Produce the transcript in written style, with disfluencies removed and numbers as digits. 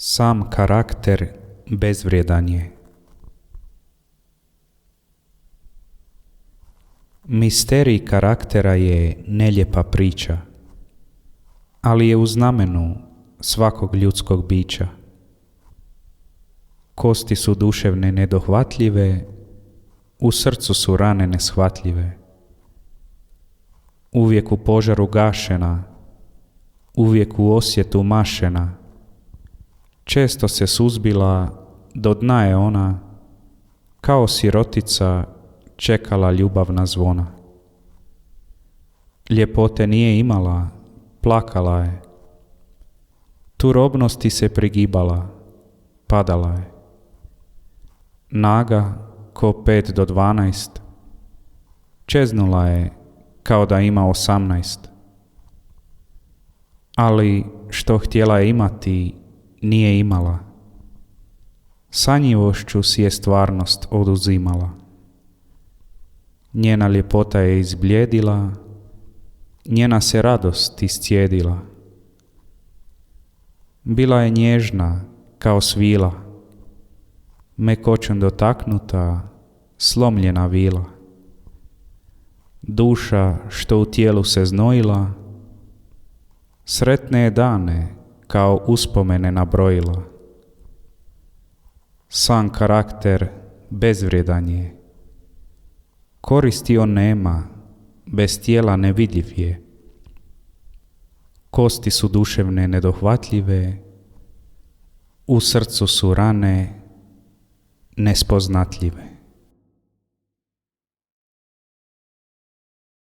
Sam karakter bezvrijedan je. Misterij karaktera je nelijepa priča, ali je u znamenu svakog ljudskog bića. Kosti su duševne nedohvatljive, u srcu su rane neshvatljive. Uvijek u požaru gašena, uvijek u osjetu mašena. Često se suzbila, do dna je ona, kao sirotica čekala ljubavna zvona. Ljepote nije imala, plakala je. Turobnosti se prigibala, padala je. Naga, ko 5 do 12, čeznula je kao da ima 18. Ali što htjela je imati, nije imala. Sanjivošću si je stvarnost oduzimala. Njena ljepota je izbljedila, njena se radost iscijedila. Bila je nježna kao svila, mekoćom dotaknuta, slomljena vila. Duša što u tijelu se znojila, sretne je dane kao uspomene nabrojila. Sam karakter bezvrijedan je. Koristi on nema, bez tijela nevidljiv je. Kosti su duševne nedohvatljive, u srcu su rane nespoznatljive.